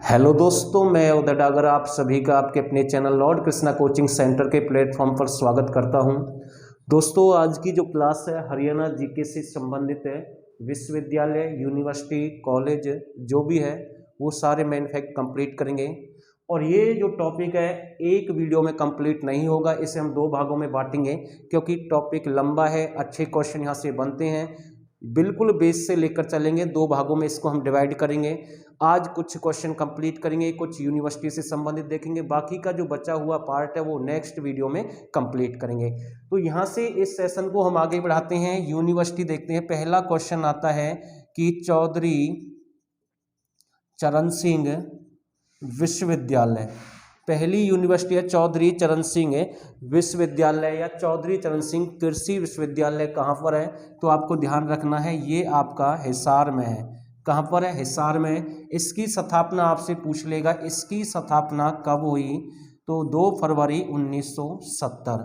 Hello दोस्तों, मैं उदय डागर आप सभी का आपके अपने channel Lord Krishna coaching centre के प्लेटफॉर्म पर स्वागत करता हूं। दोस्तों, आज की जो क्लास है हरियाणा जीके से संबंधित है। विश्वविद्यालय, यूनिवर्सिटी, कॉलेज जो भी है वो सारे मेन फैक्ट कंप्लीट करेंगे। और ये जो टॉपिक है एक वीडियो में कंप्लीट नहीं होगा, इसे हम दो भागों में बांटेंगे क्योंकि टॉपिक लंबा है। अच्छे क्वेश्चन यहाँ से बनते हैं, बिल्कुल बेस से लेकर चलेंगे। दो भागों में इसको हम डिवाइड करेंगे। आज कुछ क्वेश्चन कंप्लीट करेंगे, कुछ यूनिवर्सिटी से संबंधित देखेंगे, बाकी का जो बचा हुआ पार्ट है वो नेक्स्ट वीडियो में कंप्लीट करेंगे। तो यहाँ से इस सेशन को हम आगे बढ़ाते हैं, यूनिवर्सिटी देखते हैं। पहला क्वेश्चन आता है कि चौधरी चरण सिंह विश्वविद्यालय, पहली यूनिवर्सिटी है चौधरी चरण सिंह विश्वविद्यालय या चौधरी चरण सिंह कृषि विश्वविद्यालय कहाँ पर है? तो आपको ध्यान रखना है ये आपका हिसार में है। कहाँ पर है? हिसार में। इसकी स्थापना आपसे पूछ लेगा, इसकी स्थापना कब हुई? तो 2 फरवरी 1970,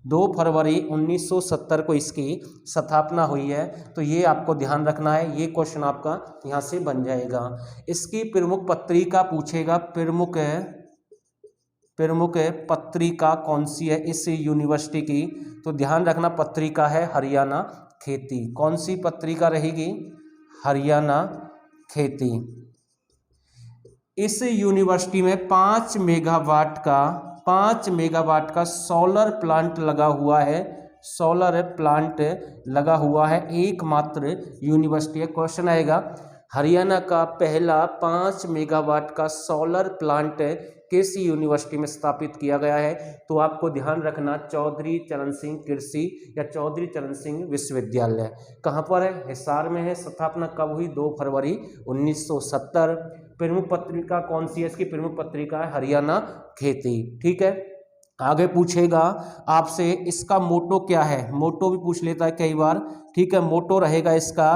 2 फरवरी 1970 को इसकी स्थापना हुई है। तो ये आपको ध्यान रखना है, ये क्वेश्चन आपका यहाँ से बन जाएगा। इसकी प्रमुख पत्रिका पूछेगा, प्रमुख पत्रिका कौन सी है इस यूनिवर्सिटी की? तो ध्यान रखना पत्रिका है हरियाणा खेती। कौन सी पत्रिका रहेगी? हरियाणा खेती। इस यूनिवर्सिटी में 5 मेगावाट का सोलर प्लांट लगा हुआ है। सोलर प्लांट लगा हुआ है, एकमात्र यूनिवर्सिटी है। क्वेश्चन आएगा हरियाणा का पहला 5 मेगावाट का सोलर प्लांट किस यूनिवर्सिटी में स्थापित किया गया है? तो आपको ध्यान रखना चौधरी चरण सिंह कृषि या चौधरी चरण सिंह विश्वविद्यालय। कहाँ पर है? हिसार में है। स्थापना कब हुई? 2 फरवरी 1970। प्रमुख पत्रिका कौन सी है? इसकी प्रमुख पत्रिका है हरियाणा खेती। ठीक है, आगे पूछेगा आपसे इसका मोटो क्या है? मोटो भी पूछ लेता है कई बार। ठीक है, मोटो रहेगा इसका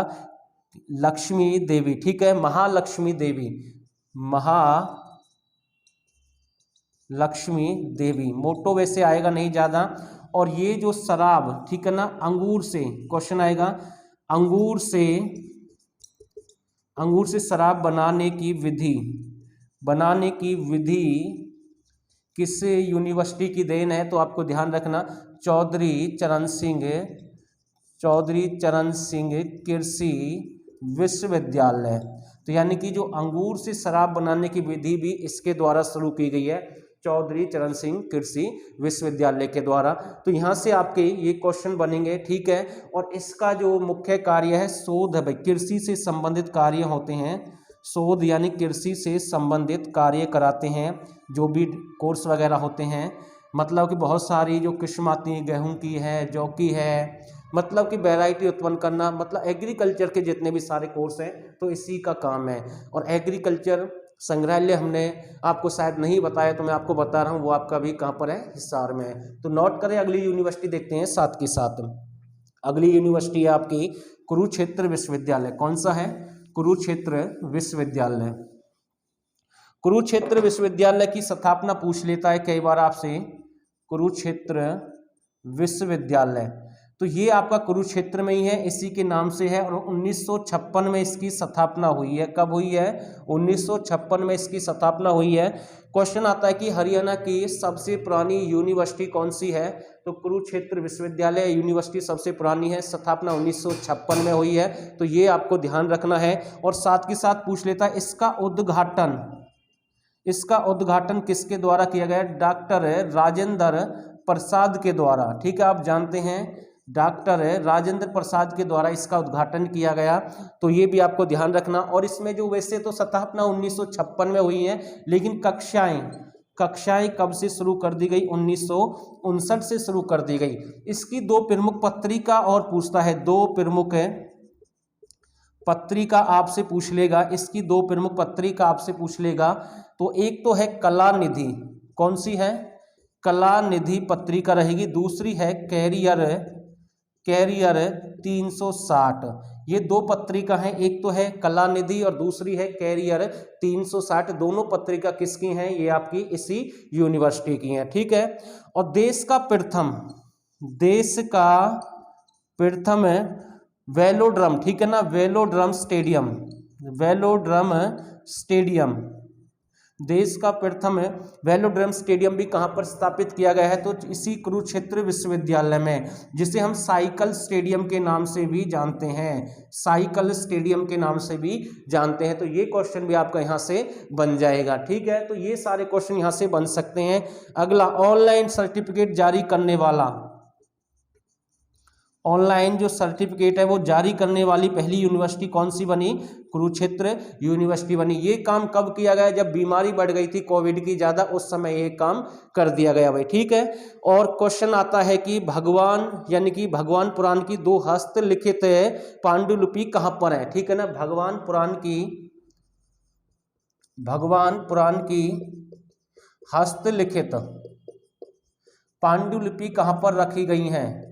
लक्ष्मी देवी। ठीक है, महालक्ष्मी देवी, महालक्ष्मी देवी मोटो वैसे आएगा नहीं ज़्यादा। और ये जो शराब, ठीक है ना, अंगूर से क्वेश्चन आएगा, अंगूर से शराब बनाने की विधि किस यूनिवर्सिटी की देन है? तो आपको ध्यान रखना चौधरी चरण सिंह कृषि विश्वविद्यालय। तो यानी कि जो अंगूर से शराब बनाने की विधि भी इसके द्वारा शुरू की गई है, चौधरी चरण सिंह कृषि विश्वविद्यालय के द्वारा। तो यहाँ से आपके ये क्वेश्चन बनेंगे। ठीक है, और इसका जो मुख्य कार्य है शोध है भाई, कृषि से संबंधित कार्य होते हैं। शोध यानी कृषि से संबंधित कार्य कराते हैं, जो भी कोर्स वगैरह होते हैं। मतलब कि बहुत सारी जो किस्म आती है, गेहूं की है, जौ की है, मतलब कि वैरायटी उत्पन्न करना, मतलब एग्रीकल्चर के जितने भी सारे कोर्स हैं तो इसी का काम है। और एग्रीकल्चर संग्रहालय हमने आपको शायद नहीं बताया, तो मैं आपको बता रहा हूँ, वो आपका भी कहाँ पर है? हिसार में है। तो नोट करें, अगली यूनिवर्सिटी देखते हैं साथ के साथ। अगली यूनिवर्सिटी है आपकी कुरुक्षेत्र विश्वविद्यालय। कौन सा है? कुरुक्षेत्र विश्वविद्यालय। कुरुक्षेत्र विश्वविद्यालय की स्थापना पूछ लेता है कई बार आपसे, कुरुक्षेत्र विश्वविद्यालय। तो ये आपका कुरुक्षेत्र में ही है, इसी के नाम से है। और 1956 में इसकी स्थापना हुई है। कब हुई है? 1956 में इसकी स्थापना हुई है। क्वेश्चन आता है कि हरियाणा की सबसे पुरानी यूनिवर्सिटी कौन सी है? तो कुरुक्षेत्र विश्वविद्यालय यूनिवर्सिटी सबसे पुरानी है, स्थापना 1956 में हुई है। तो ये आपको ध्यान रखना है। और साथ के साथ पूछ लेता है इसका उद्घाटन किसके द्वारा किया गया? डॉक्टर राजेंद्र प्रसाद के द्वारा। ठीक है, आप जानते हैं डॉक्टर राजेंद्र प्रसाद के द्वारा इसका उद्घाटन किया गया। तो ये भी आपको ध्यान रखना। और इसमें जो वैसे तो स्थापना 1956 में हुई है, लेकिन कक्षाएं कब से शुरू कर दी गई? 1959 से शुरू कर दी गई। इसकी 2 प्रमुख पत्रिका और पूछता है, 2 प्रमुख पत्रिका आपसे पूछ लेगा, इसकी 2 प्रमुख पत्रिका आपसे पूछ लेगा। तो एक तो है कलानिधि। कौन सी है? कलानिधि पत्रिका रहेगी। दूसरी है कैरियर 360। ये 2 पत्रिका हैं, एक तो है कलानिधि और दूसरी है कैरियर 360। दोनों पत्रिका किसकी हैं? ये आपकी इसी यूनिवर्सिटी की हैं। ठीक है, और देश का प्रथम वेलोड्रम, ठीक है ना, वेलोड्रम स्टेडियम देश का प्रथम वेलोड्रम स्टेडियम भी कहाँ पर स्थापित किया गया है? तो इसी कुरुक्षेत्र विश्वविद्यालय में, जिसे हम साइकिल स्टेडियम के नाम से भी जानते हैं, साइकिल स्टेडियम के नाम से भी जानते हैं। तो ये क्वेश्चन भी आपका यहाँ से बन जाएगा। ठीक है, तो ये सारे क्वेश्चन यहाँ से बन सकते हैं। अगला, ऑनलाइन सर्टिफिकेट जारी करने वाला, ऑनलाइन जो सर्टिफिकेट है वो जारी करने वाली पहली यूनिवर्सिटी कौन सी बनी? कुरुक्षेत्र यूनिवर्सिटी बनी। ये काम कब किया गया? जब बीमारी बढ़ गई थी कोविड की ज़्यादा, उस समय ये काम कर दिया गया भाई। ठीक है, और क्वेश्चन आता है कि भगवान यानी कि भगवान पुराण की 2 हस्तलिखित पांडुलिपि कहाँ पर है? ठीक है ना, भगवान पुराण की हस्तलिखित पांडुलिपि कहाँ पर रखी गई हैं?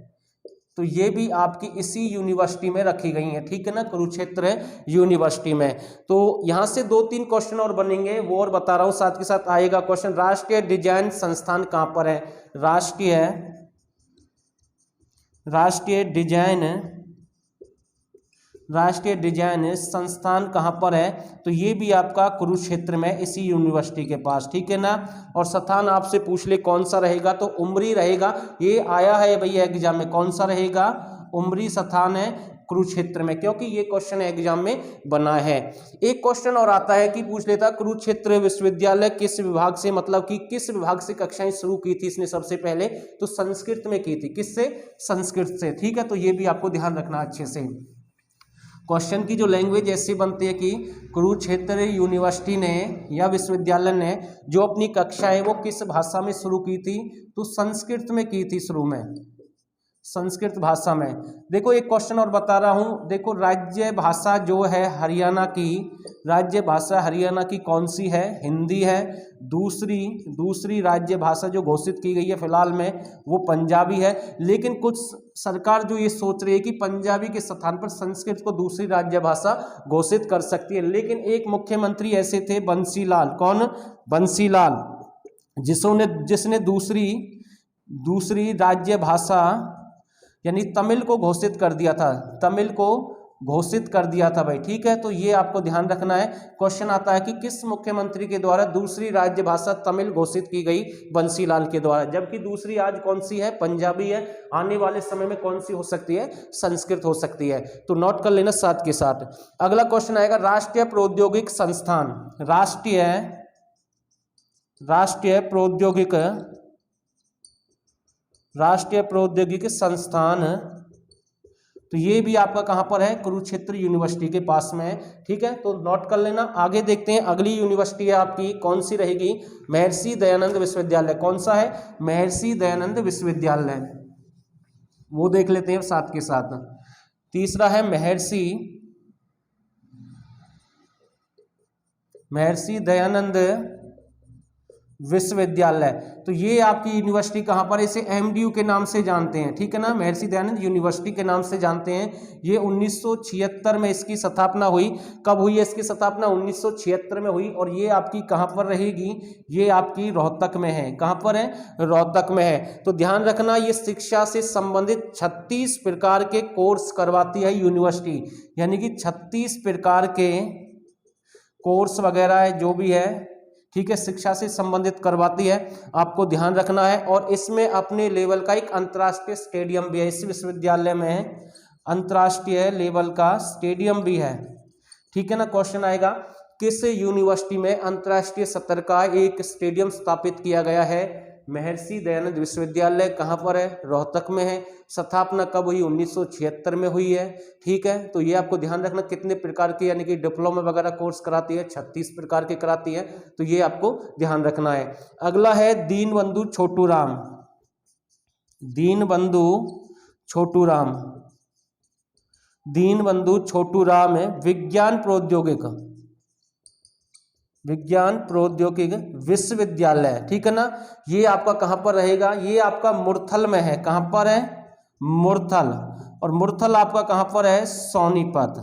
तो ये भी आपकी इसी यूनिवर्सिटी में रखी गई है। ठीक है ना, कुरुक्षेत्र यूनिवर्सिटी में। तो यहाँ से 2-3 क्वेश्चन और बनेंगे, वो और बता रहा हूँ, साथ के साथ आएगा क्वेश्चन, राष्ट्रीय डिजाइन संस्थान कहाँ पर है? राष्ट्रीय डिजाइन संस्थान कहाँ पर है? तो ये भी आपका कुरुक्षेत्र में, इसी यूनिवर्सिटी के पास। ठीक है ना, और स्थान आपसे पूछ ले कौन सा रहेगा, तो उमरी रहेगा। ये आया है भैया एग्जाम में, कौन सा रहेगा? उमरी स्थान है कुरुक्षेत्र में, क्योंकि ये क्वेश्चन एग्जाम में बना है। एक क्वेश्चन और आता है कि पूछ लेता, कुरुक्षेत्र विश्वविद्यालय किस विभाग से, मतलब कि किस विभाग से कक्षाएं शुरू की थी इसने सबसे पहले? तो संस्कृत में की थी। किससे? संस्कृत से। ठीक है, तो ये भी आपको ध्यान रखना अच्छे से। क्वेश्चन की जो लैंग्वेज ऐसी बनती है कि कुरुक्षेत्र यूनिवर्सिटी ने या विश्वविद्यालय ने जो अपनी कक्षाएं वो किस भाषा में शुरू की थी? तो संस्कृत में की थी, शुरू में संस्कृत भाषा में। देखो एक क्वेश्चन और बता रहा हूँ, देखो राज्य भाषा जो है हरियाणा की, राज्य भाषा हरियाणा की कौन सी है? हिंदी है। दूसरी राज्य भाषा जो घोषित की गई है फिलहाल में वो पंजाबी है। लेकिन कुछ सरकार जो ये सोच रही है कि पंजाबी के स्थान पर संस्कृत को दूसरी राज्य भाषा घोषित कर सकती है। लेकिन एक मुख्यमंत्री ऐसे थे, बंसीलाल। कौन? बंसीलाल, जिसने दूसरी राज्य भाषा यानी तमिल को घोषित कर दिया था, तमिल को घोषित कर दिया था भाई। ठीक है, तो ये आपको ध्यान रखना है। क्वेश्चन आता है कि किस मुख्यमंत्री के द्वारा दूसरी राज्य भाषा तमिल घोषित की गई? बंसीलाल के द्वारा। जबकि दूसरी आज कौन सी है? पंजाबी है। आने वाले समय में कौन सी हो सकती है? संस्कृत हो सकती है। तो नोट कर लेना साथ के साथ। अगला क्वेश्चन आएगा, राष्ट्रीय प्रौद्योगिक संस्थान, राष्ट्रीय प्रौद्योगिकी संस्थान, तो ये भी आपका कहाँ पर है? कुरुक्षेत्र यूनिवर्सिटी के पास में है। ठीक है, तो नोट कर लेना। आगे देखते हैं, अगली यूनिवर्सिटी है आपकी कौन सी रहेगी? महर्षि दयानंद विश्वविद्यालय। कौन सा है? महर्षि दयानंद विश्वविद्यालय, वो देख लेते हैं साथ के साथ। तीसरा है महर्षि दयानंद विश्वविद्यालय। तो ये आपकी यूनिवर्सिटी कहाँ पर है? इसे एमडीयू के नाम से जानते हैं। ठीक है ना, महर्षि दयानंद यूनिवर्सिटी के नाम से जानते हैं। ये 1976 में इसकी स्थापना हुई। कब हुई है इसकी स्थापना? 1976 में हुई। और ये आपकी कहाँ पर रहेगी? ये आपकी रोहतक में है। कहाँ पर है? रोहतक में है। तो ध्यान रखना, ये शिक्षा से संबंधित 36 प्रकार के कोर्स करवाती है यूनिवर्सिटी, यानी कि 36 प्रकार के कोर्स वगैरह है जो भी है, ठीक है, शिक्षा से संबंधित करवाती है, आपको ध्यान रखना है। और इसमें अपने लेवल का एक अंतर्राष्ट्रीय स्टेडियम भी है। इस विश्वविद्यालय में अंतर्राष्ट्रीय लेवल का स्टेडियम भी है। ठीक है ना, क्वेश्चन आएगा, किस यूनिवर्सिटी में अंतर्राष्ट्रीय स्तर का एक स्टेडियम स्थापित किया गया है? महर्षि दयानंद विश्वविद्यालय। कहाँ पर है? रोहतक में है। स्थापना कब हुई? 1976 में हुई है। ठीक है, तो ये आपको ध्यान रखना, कितने प्रकार के यानी कि डिप्लोमा वगैरह कोर्स कराती है? 36 प्रकार के कराती है। तो ये आपको ध्यान रखना है। अगला है दीनबंधु छोटूराम। दीनबंधु छोटूराम विज्ञान प्रौद्योगिक विश्वविद्यालय। ठीक है ना, ये आपका कहाँ पर रहेगा? ये आपका मुरथल में है। कहाँ पर है? मुरथल। और मुरथल आपका कहाँ पर है? सोनीपत।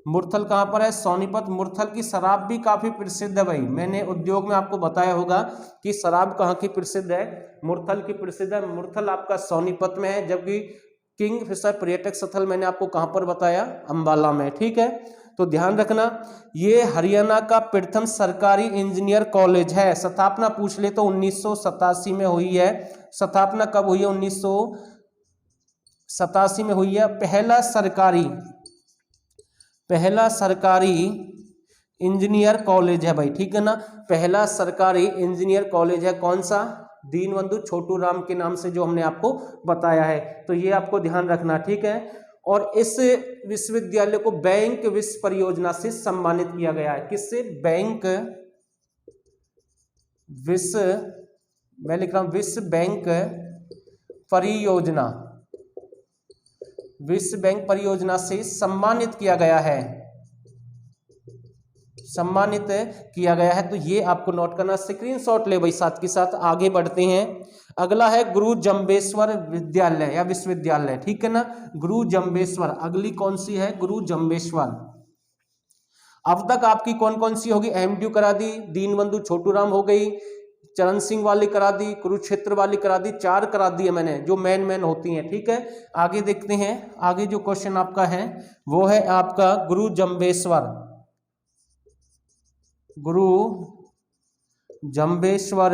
मुरथल कहाँ पर है? सोनीपत। मुरथल की शराब भी काफी प्रसिद्ध है भाई। मैंने उद्योग में आपको बताया होगा कि शराब कहाँ की प्रसिद्ध है? मुरथल की प्रसिद्ध है। मुरथल आपका सोनीपत में है। जबकि किंगफिशर पर्यटक स्थल मैंने आपको कहाँ पर बताया? अंबाला में। ठीक है, तो ध्यान रखना ये हरियाणा का प्रथम सरकारी इंजीनियर कॉलेज है। स्थापना पूछ ले तो 1987 में हुई है। स्थापना कब हुई है? 1987 में हुई है। पहला सरकारी इंजीनियर कॉलेज है भाई, ठीक है ना। पहला सरकारी इंजीनियर कॉलेज है कौन सा? दीनबंधु छोटू राम के नाम से जो हमने आपको बताया है, तो ये आपको ध्यान रखना, ठीक है। और इस विश्वविद्यालय को बैंक विश्व परियोजना से सम्मानित किया गया है। किससे? बैंक विश्व, मैं लिख रहा हूं विश्व बैंक परियोजना, विश्व बैंक परियोजना से सम्मानित किया गया है, सम्मानित किया गया है। तो ये आपको नोट करना, स्क्रीनशॉट ले भाई साथ के साथ। आगे बढ़ते हैं। अगला है गुरु जम्बेश्वर विद्यालय या विश्वविद्यालय, ठीक है ना। गुरु जम्बेश्वर, अगली कौन सी है? गुरु जम्बेश्वर। अब तक आपकी कौन कौन सी होगी? एमडीयू करा दी, दीनबंधु छोटू राम हो गई, चरण सिंह वाली करा दी, कुरुक्षेत्र वाली करा दी, 4 करा दी है मैंने जो मेन होती हैं, ठीक है। आगे देखते हैं। आगे जो क्वेश्चन आपका है वो है आपका गुरु जम्बेश्वर, गुरु जम्बेश्वर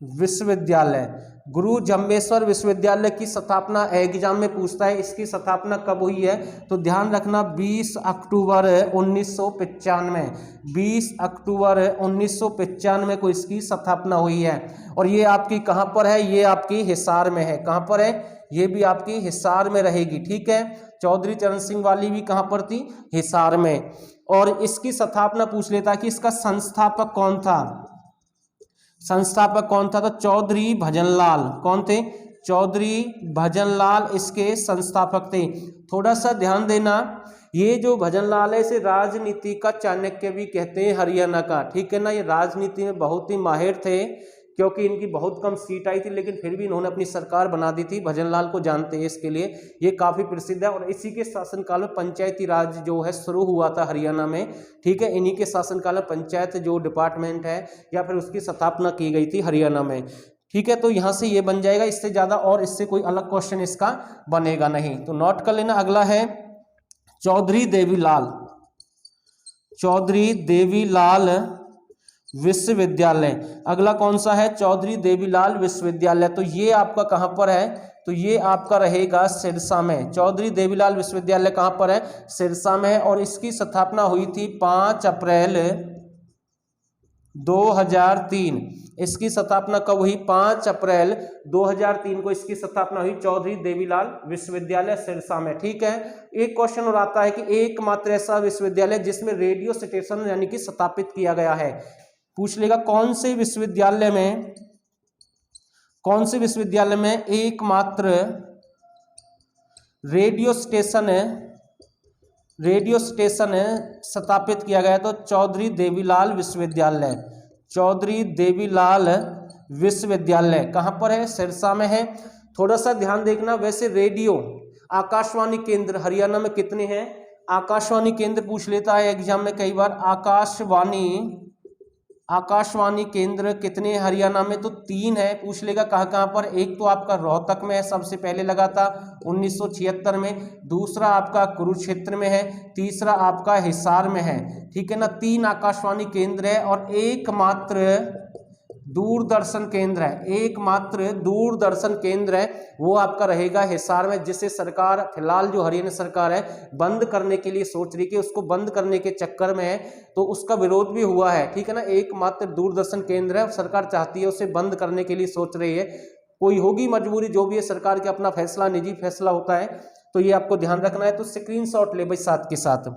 विश्वविद्यालय। गुरु जम्बेश्वर विश्वविद्यालय की स्थापना एग्जाम में पूछता है, इसकी स्थापना कब हुई है? तो ध्यान रखना 20 अक्टूबर 1995, 20 अक्टूबर 1995 को इसकी स्थापना हुई है। और ये आपकी कहाँ पर है? ये आपकी हिसार में है। कहाँ पर है? ये भी आपकी हिसार में रहेगी, ठीक है। चौधरी चरण सिंह वाली भी कहाँ पर थी? हिसार में। और इसकी स्थापना पूछ लेता है कि इसका संस्थापक कौन था? संस्थापक कौन था? तो चौधरी भजनलाल। कौन थे? चौधरी भजनलाल इसके संस्थापक थे। थोड़ा सा ध्यान देना, ये जो भजनलाल है इसे राजनीति का चाणक्य भी कहते हैं हरियाणा का, ठीक है ना। ये राजनीति में बहुत ही माहिर थे, क्योंकि इनकी बहुत कम सीट आई थी, लेकिन फिर भी इन्होंने अपनी सरकार बना दी थी। भजनलाल को जानते हैं इसके लिए, ये काफ़ी प्रसिद्ध है। और इसी के शासनकाल में पंचायती राज जो है शुरू हुआ था हरियाणा में, ठीक है। इन्हीं के शासनकाल में पंचायत जो डिपार्टमेंट है या फिर उसकी स्थापना की गई थी हरियाणा में, ठीक है। तो यहाँ से ये बन जाएगा, इससे ज़्यादा और इससे कोई अलग क्वेश्चन इसका बनेगा नहीं, तो नोट कर लेना। अगला है चौधरी देवीलाल, चौधरी देवीलाल विश्वविद्यालय। अगला कौन सा है? चौधरी देवीलाल विश्वविद्यालय। तो ये आपका कहां पर है? तो ये आपका रहेगा सिरसा में। चौधरी देवीलाल विश्वविद्यालय कहां पर है? सिरसा में है। और इसकी स्थापना हुई थी 5 अप्रैल 2003। इसकी स्थापना कब हुई? 5 अप्रैल 2003 को इसकी स्थापना हुई, चौधरी देवीलाल विश्वविद्यालय सिरसा में, ठीक है। एक क्वेश्चन और आता है कि एकमात्र ऐसा विश्वविद्यालय जिसमें रेडियो स्टेशन यानी कि स्थापित किया गया है, पूछ लेगा कौन से विश्वविद्यालय में, कौन से विश्वविद्यालय में एकमात्र रेडियो स्टेशन स्थापित किया गया? तो चौधरी देवीलाल विश्वविद्यालय, चौधरी देवीलाल विश्वविद्यालय कहां पर है? सिरसा में है। थोड़ा सा ध्यान देखना, वैसे रेडियो आकाशवाणी केंद्र हरियाणा में कितने हैं? आकाशवाणी केंद्र पूछ लेता है एग्जाम में कई बार। आकाशवाणी केंद्र कितने हरियाणा में? तो 3 है। पूछ लेगा कहाँ कहाँ पर? एक तो आपका रोहतक में है, सबसे पहले लगा था 1976 में, दूसरा आपका कुरुक्षेत्र में है, तीसरा आपका हिसार में है, ठीक है ना। 3 आकाशवाणी केंद्र है और एकमात्र दूरदर्शन केंद्र है, एकमात्र दूरदर्शन केंद्र है वो आपका रहेगा हिसार में, जिसे सरकार फिलहाल जो हरियाणा सरकार है बंद करने के लिए सोच रही है, उसको बंद करने के चक्कर में है, तो उसका विरोध भी हुआ है, ठीक है ना। एकमात्र दूरदर्शन केंद्र है, सरकार चाहती है उसे बंद करने के लिए सोच रही है, कोई होगी मजबूरी, जो भी है सरकार के अपना फैसला, निजी फैसला होता है, तो ये आपको ध्यान रखना है। तो स्क्रीनशॉट ले भाई साथ के साथ।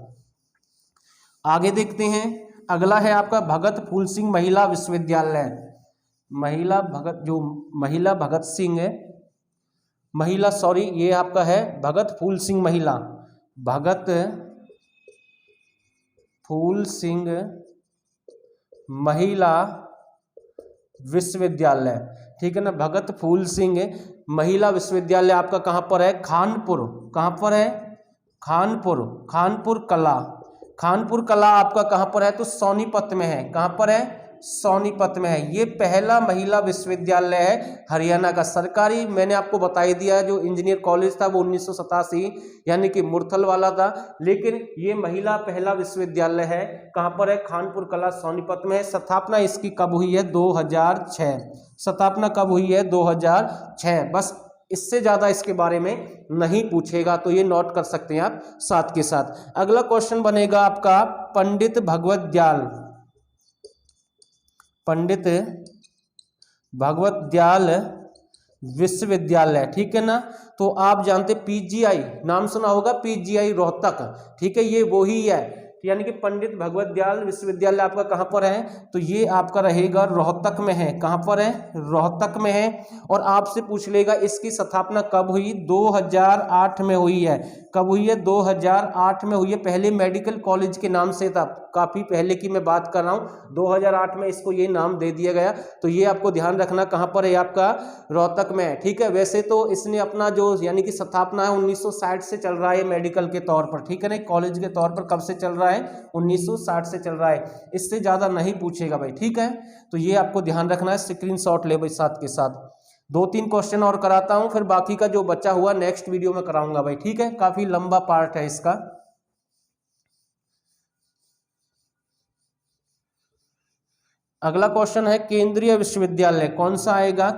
आगे देखते हैं। अगला है आपका भगत फूल सिंह महिला विश्वविद्यालय। महिला भगत सिंह ये आपका है भगत फूल सिंह महिला विश्वविद्यालय, ठीक है ना। भगत फूल सिंह महिला विश्वविद्यालय आपका कहाँ पर है? खानपुर। कहाँ पर है? खानपुर कला आपका कहाँ पर है? तो सोनीपत में है। कहाँ पर है? सोनीपत में है। ये पहला महिला विश्वविद्यालय है हरियाणा का सरकारी। मैंने आपको बता ही दिया जो इंजीनियर कॉलेज था वो 1987 यानी कि मुरथल वाला था, लेकिन ये महिला पहला विश्वविद्यालय है। कहाँ पर है? खानपुर कला सोनीपत में है। स्थापना इसकी कब हुई है? 2006। स्थापना कब हुई है? 2006। बस इससे ज्यादा इसके बारे में नहीं पूछेगा, तो ये नोट कर सकते हैं आप साथ के साथ। अगला क्वेश्चन बनेगा आपका पंडित भगवत दयाल, पंडित भगवत दयाल विश्वविद्यालय, ठीक है ना। तो आप जानते पीजीआई नाम सुना होगा, पीजीआई रोहतक, ठीक है, ये वो ही है। यानी कि पंडित भगवत दयाल विश्वविद्यालय आपका कहाँ पर है? तो ये आपका रहेगा रोहतक में है। कहाँ पर है? रोहतक में है। और आपसे पूछ लेगा इसकी स्थापना कब हुई? 2008 में हुई है। कब हुई है? 2008 में हुई है। पहले मेडिकल कॉलेज के नाम से था, काफी पहले की मैं बात कर रहा हूँ। 2008 में इसको ये नाम दे दिया गया। तो ये आपको ध्यान रखना कहाँ पर है? आपका रोहतक में है, ठीक है। वैसे तो इसने अपना जो यानी कि स्थापना है 1960 से चल रहा है मेडिकल के तौर पर, ठीक है ना। कॉलेज के तौर पर कब से चल रहा है? 1960 से चल रहा है। इससे ज्यादा नहीं पूछेगा भाई, ठीक है। तो ये आपको ध्यान रखना है, स्क्रीनशॉट ले भाई साथ के साथ। 2-3 क्वेश्चन और कराता हूं, फिर बाकी का जो बचा हुआ नेक्स्ट वीडियो में कराऊंगा भाई, ठीक है। काफी लंबा पार्ट है इसका। अगला क्वेश्चन है केंद्रीय विश्वविद्यालय, कौन सा आएगा?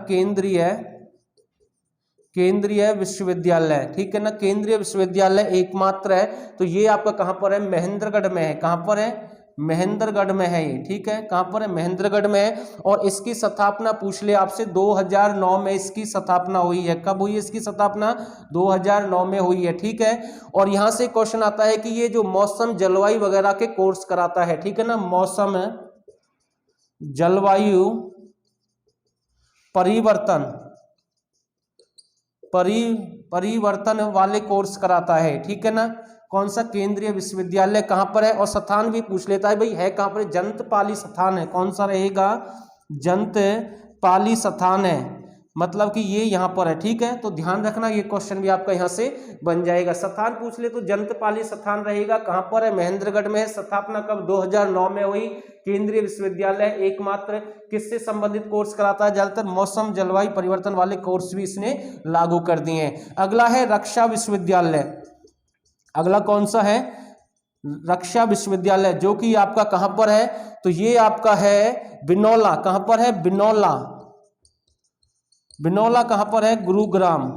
केंद्रीय विश्वविद्यालय, ठीक है ना। केंद्रीय विश्वविद्यालय एकमात्र है। तो ये आपका कहां पर है? महेंद्रगढ़ में है। कहां पर है? महेंद्रगढ़ में है ये, ठीक है। कहां पर है? महेंद्रगढ़ में है। और इसकी स्थापना पूछ ले आपसे 2009 में इसकी स्थापना हुई है। कब हुई इसकी स्थापना? 2009 में हुई है, ठीक है। और यहां से क्वेश्चन आता है कि ये जो मौसम जलवायु वगैरह के कोर्स कराता है, ठीक है ना, मौसम जलवायु परिवर्तन वाले कोर्स कराता है, ठीक है ना। कौन सा? केंद्रीय विश्वविद्यालय कहां पर है? और स्थान भी पूछ लेता है भाई, है कहां पर? जंतपाली स्थान है। कौन सा रहेगा? जंतपाली स्थान है, मतलब कि ये यहां पर है, ठीक है। तो ध्यान रखना, ये क्वेश्चन भी आपका यहां से बन जाएगा। स्थान पूछ ले तो जंतपाली स्थान रहेगा। कहां पर है? महेंद्रगढ़ में है। स्थापना कब? 2009 में हुई। केंद्रीय विश्वविद्यालय एकमात्र किससे संबंधित कोर्स कराता है? ज्यादातर मौसम जलवायु परिवर्तन वाले कोर्स भी इसने लागू कर दिए हैं। अगला है रक्षा विश्वविद्यालय। अगला कौन सा है? रक्षा विश्वविद्यालय, जो कि आपका कहां पर है? तो ये आपका है बिनौला। कहां पर है? बिनौला। बिनौला कहां पर है? गुरुग्राम,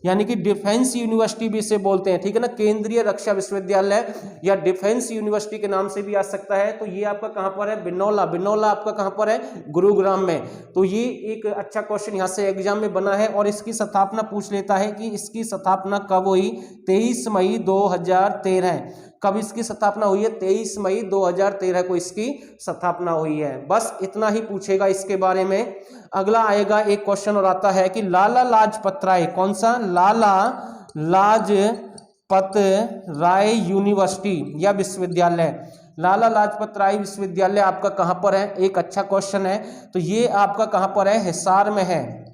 यानी कि डिफेंस यूनिवर्सिटी भी इसे बोलते हैं, ठीक है ना। केंद्रीय रक्षा विश्वविद्यालय या डिफेंस यूनिवर्सिटी के नाम से भी आ सकता है। तो ये आपका कहां पर है? बिनौला। बिनौला आपका कहां पर है? गुरुग्राम में। तो ये एक अच्छा क्वेश्चन यहां से एग्जाम में बना है। और इसकी स्थापना पूछ लेता है कि इसकी स्थापना कब हुई? 23 मई 2013। कब इसकी स्थापना हुई है? 23 मई 2013 को इसकी स्थापना हुई है। बस इतना ही पूछेगा इसके बारे में। अगला आएगा एक क्वेश्चन और आता है कि लाला लाजपत राय, कौन सा? लाला लाजपत राय यूनिवर्सिटी या विश्वविद्यालय, लाला लाजपत राय विश्वविद्यालय आपका कहां पर है? एक अच्छा क्वेश्चन है। तो ये आपका कहां पर है? हिसार में है।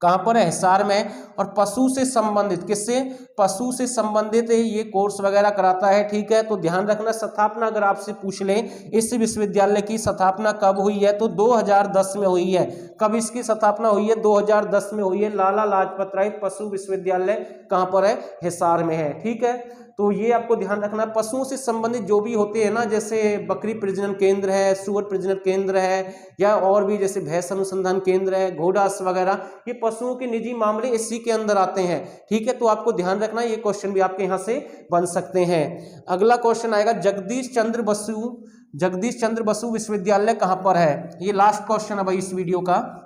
कहां पर है? हिसार में। और पशु से संबंधित, किससे? पशु से संबंधित ये कोर्स वगैरह कराता है, ठीक है। तो ध्यान रखना, स्थापना अगर आपसे पूछ ले इस विश्वविद्यालय की स्थापना कब हुई है? तो 2010 में हुई है। कब इसकी स्थापना हुई है? 2010 में हुई है। लाला लाजपत राय पशु विश्वविद्यालय कहां पर है? हिसार में है, ठीक है। तो ये आपको ध्यान रखना, पशुओं से संबंधित जो भी होते हैं ना, जैसे बकरी प्रजनन केंद्र है, सुअर प्रजनन केंद्र है, या और भी जैसे भैंस अनुसंधान केंद्र है, घोड़ास वगैरह, ये पशुओं के निजी मामले इसी के अंदर आते हैं, ठीक है। तो आपको ध्यान रखना, ये क्वेश्चन भी आपके यहां से बन सकते हैं। अगला क्वेश्चन आएगा जगदीश चंद्र बसु विश्वविद्यालय कहां पर है? ये लास्ट क्वेश्चन है भाई इस वीडियो का।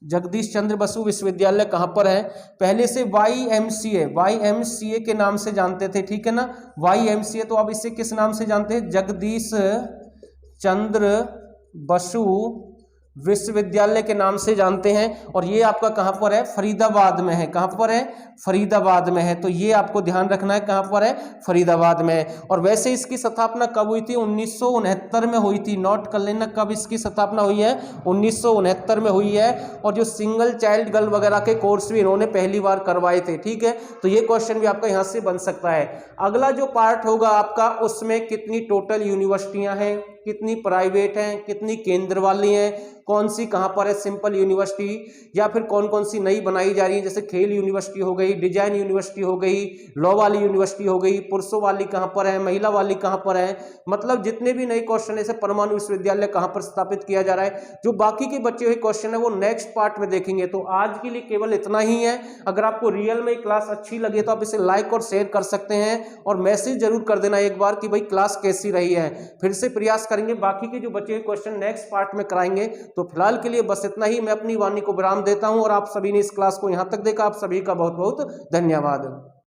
जगदीश चंद्र बसु विश्वविद्यालय कहां पर है? पहले से YMCA के नाम से जानते थे, ठीक है ना। YMCA, तो अब इसे किस नाम से जानते हैं? जगदीश चंद्र बसु विश्वविद्यालय के नाम से जानते हैं। और ये आपका कहां पर है? फरीदाबाद में है। कहां पर है? फरीदाबाद में है। तो ये आपको ध्यान रखना है, कहां पर है? फरीदाबाद में। और वैसे इसकी स्थापना कब हुई थी? 1969 में हुई थी। नोट कर लेना कब इसकी स्थापना हुई है? 1969 में हुई है। और जो सिंगल चाइल्ड गर्ल वगैरह के कोर्स भी इन्होंने पहली बार करवाए थे, ठीक है। तो ये क्वेश्चन भी आपका यहां से बन सकता है। अगला जो पार्ट होगा आपका, उसमें कितनी टोटल यूनिवर्सिटियां हैं कितनी प्राइवेट हैं, कितनी केंद्र वाली हैं, कौन सी कहाँ पर है सिंपल यूनिवर्सिटी, या फिर कौन कौन सी नई बनाई जा रही है, जैसे खेल यूनिवर्सिटी हो गई, डिजाइन यूनिवर्सिटी हो गई, लॉ वाली यूनिवर्सिटी हो गई, पुरुषों वाली कहाँ पर है, महिला वाली कहाँ पर है। मतलब जितने भी नए क्वेश्चन है, परमाणु विश्वविद्यालय कहाँ पर स्थापित किया जा रहा है, जो बाकी के बचे हुए क्वेश्चन है वो नेक्स्ट पार्ट में देखेंगे। तो आज के लिए केवल इतना ही है। अगर आपको रियल में क्लास अच्छी लगे तो आप इसे लाइक और शेयर कर सकते हैं, और मैसेज जरूर कर देना एक बार कि भाई क्लास कैसी रही है। फिर से प्रयास करेंगे, बाकी के जो बचे हुए क्वेश्चन नेक्स्ट पार्ट में कराएंगे। तो फिलहाल के लिए बस इतना ही। मैं अपनी वाणी को विराम देता हूं, और आप सभी ने इस क्लास को यहां तक देखा, आप सभी का बहुत बहुत धन्यवाद।